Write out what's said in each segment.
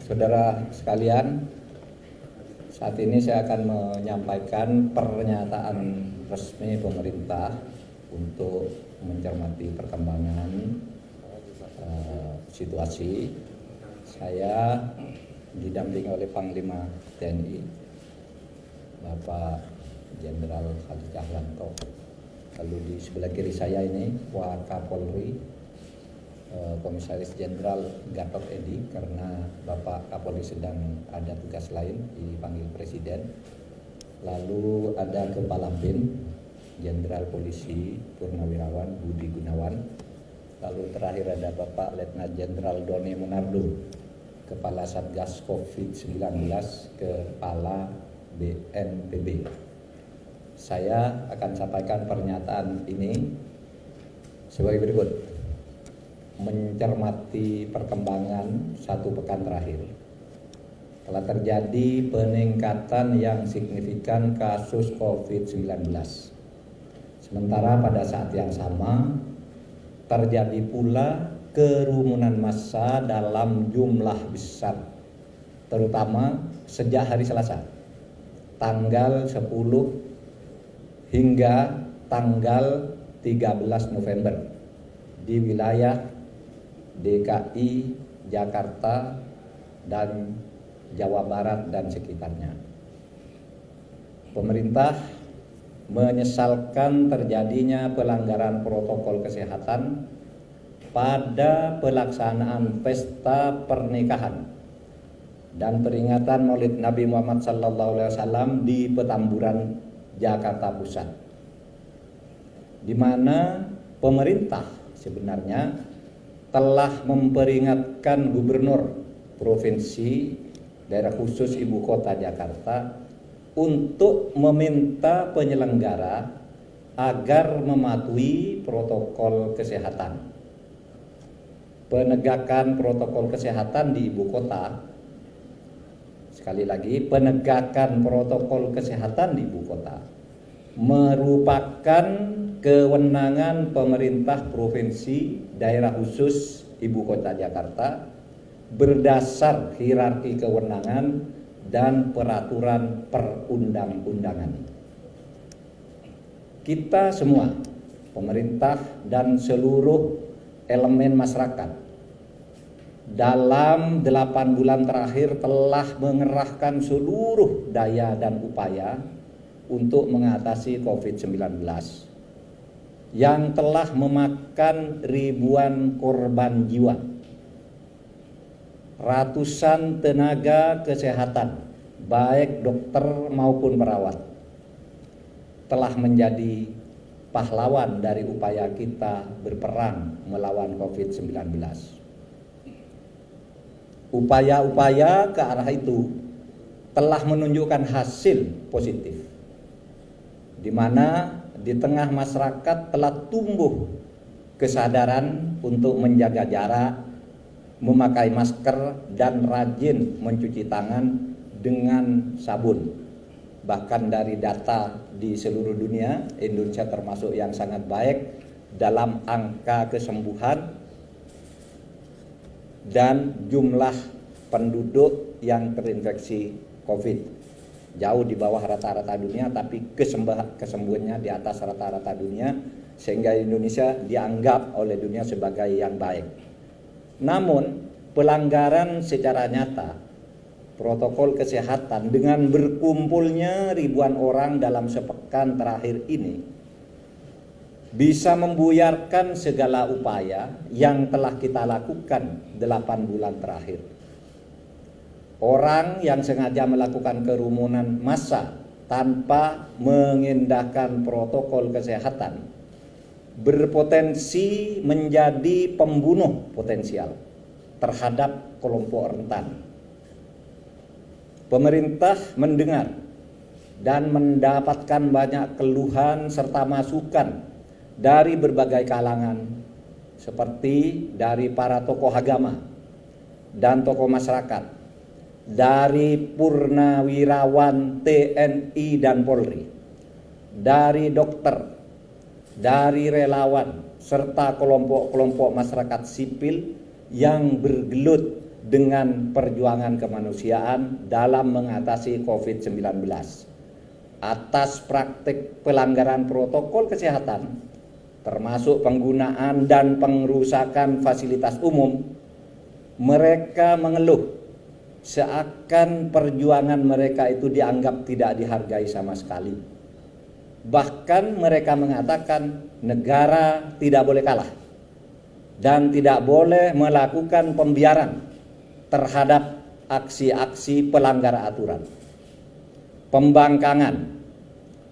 Saudara sekalian, saat ini saya akan menyampaikan pernyataan resmi pemerintah untuk mencermati perkembangan situasi. Saya didampingi oleh Panglima TNI, Bapak Jenderal Hadi Cahyanto. Lalu di sebelah kiri saya ini Wakapolri, Komisaris Jenderal Gatot Edi, karena Bapak Kapolri sedang ada tugas lain dipanggil Presiden. Lalu ada Kepala BIN Jenderal Polisi Purnawirawan Budi Gunawan. Lalu terakhir ada Bapak Letnan Jenderal Doni Monardo, Kepala Satgas COVID-19, Kepala BNPB. Saya akan sampaikan pernyataan ini sebagai berikut. Mencermati perkembangan satu pekan terakhir, telah terjadi peningkatan yang signifikan kasus COVID-19. Sementara pada saat yang sama terjadi pula kerumunan massa dalam jumlah besar, terutama sejak hari Selasa, tanggal 10 hingga tanggal 13 November di wilayah DKI, Jakarta, dan Jawa Barat dan sekitarnya. Pemerintah menyesalkan terjadinya pelanggaran protokol kesehatan pada pelaksanaan pesta pernikahan dan peringatan Maulid Nabi Muhammad SAW di Petamburan, Jakarta Pusat, di mana pemerintah sebenarnya telah memperingatkan Gubernur Provinsi Daerah Khusus Ibu Kota Jakarta untuk meminta penyelenggara agar mematuhi protokol kesehatan. Penegakan protokol kesehatan di Ibu Kota, sekali lagi, penegakan protokol kesehatan di Ibu Kota merupakan kewenangan pemerintah provinsi daerah khusus Ibu Kota Jakarta berdasar hierarki kewenangan dan peraturan perundang-undangan. Kita semua, pemerintah dan seluruh elemen masyarakat, dalam 8 bulan terakhir telah mengerahkan seluruh daya dan upaya untuk mengatasi COVID-19 yang telah memakan ribuan korban jiwa. Ratusan tenaga kesehatan, baik dokter maupun perawat, telah menjadi pahlawan dari upaya kita berperang melawan COVID-19. Upaya-upaya ke arah itu telah menunjukkan hasil positif, di mana di tengah masyarakat telah tumbuh kesadaran untuk menjaga jarak, memakai masker, dan rajin mencuci tangan dengan sabun. Bahkan dari data di seluruh dunia, Indonesia termasuk yang sangat baik dalam angka kesembuhan dan jumlah penduduk yang terinfeksi COVID. Jauh di bawah rata-rata dunia, tapi kesembuhannya di atas rata-rata dunia, sehingga Indonesia dianggap oleh dunia sebagai yang baik. Namun pelanggaran secara nyata protokol kesehatan dengan berkumpulnya ribuan orang dalam sepekan terakhir ini bisa membuyarkan segala upaya yang telah kita lakukan 8 bulan terakhir. Orang yang sengaja melakukan kerumunan massa tanpa mengindahkan protokol kesehatan berpotensi menjadi pembunuh potensial terhadap kelompok rentan. Pemerintah mendengar dan mendapatkan banyak keluhan serta masukan dari berbagai kalangan, seperti dari para tokoh agama dan tokoh masyarakat, dari purnawirawan TNI dan Polri, dari dokter, dari relawan, serta kelompok-kelompok masyarakat sipil yang bergelut dengan perjuangan kemanusiaan dalam mengatasi COVID-19. Atas praktik pelanggaran protokol kesehatan, termasuk penggunaan dan pengrusakan fasilitas umum, mereka mengeluh seakan perjuangan mereka itu dianggap tidak dihargai sama sekali. Bahkan mereka mengatakan negara tidak boleh kalah dan tidak boleh melakukan pembiaran terhadap aksi-aksi pelanggar aturan, pembangkangan,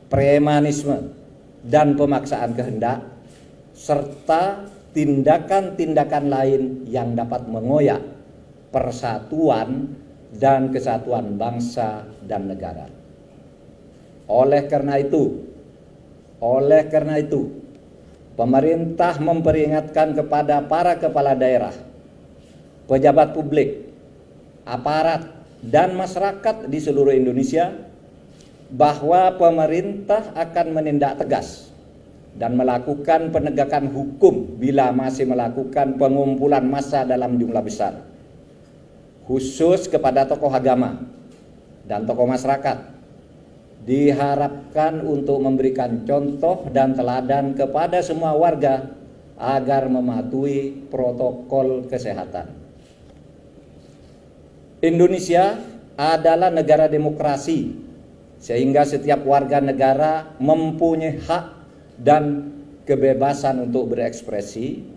premanisme, dan pemaksaan kehendak, serta tindakan-tindakan lain yang dapat mengoyak persatuan dan kesatuan bangsa dan negara. Oleh karena itu, pemerintah memperingatkan kepada para kepala daerah, pejabat publik, aparat, dan masyarakat di seluruh Indonesia bahwa pemerintah akan menindak tegas dan melakukan penegakan hukum bila masih melakukan pengumpulan massa dalam jumlah besar, khusus kepada tokoh agama dan tokoh masyarakat. Diharapkan untuk memberikan contoh dan teladan kepada semua warga agar mematuhi protokol kesehatan. Indonesia adalah negara demokrasi, sehingga setiap warga negara mempunyai hak dan kebebasan untuk berekspresi,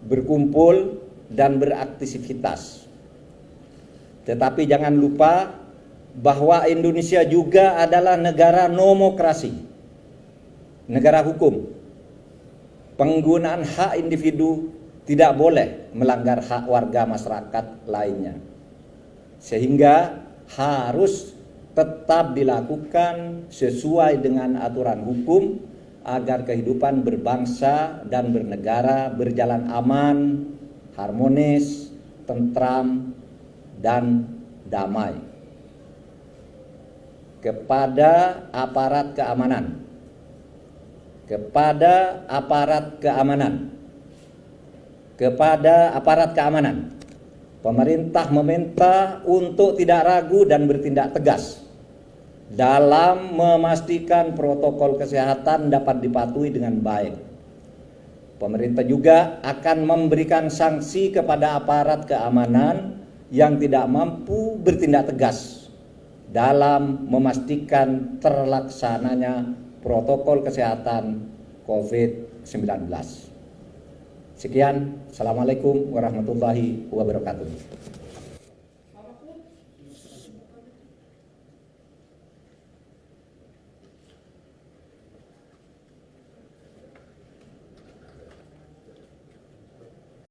berkumpul, dan beraktivitas. Tetapi jangan lupa bahwa Indonesia juga adalah negara nomokrasi, negara hukum. Penggunaan hak individu tidak boleh melanggar hak warga masyarakat lainnya, sehingga harus tetap dilakukan sesuai dengan aturan hukum agar kehidupan berbangsa dan bernegara berjalan aman, harmonis, tentram, dan damai. Kepada aparat keamanan, pemerintah meminta untuk tidak ragu dan bertindak tegas dalam memastikan protokol kesehatan dapat dipatuhi dengan baik. Pemerintah juga akan memberikan sanksi kepada aparat keamanan yang tidak mampu bertindak tegas dalam memastikan terlaksananya protokol kesehatan COVID-19. Sekian, Assalamualaikum warahmatullahi wabarakatuh.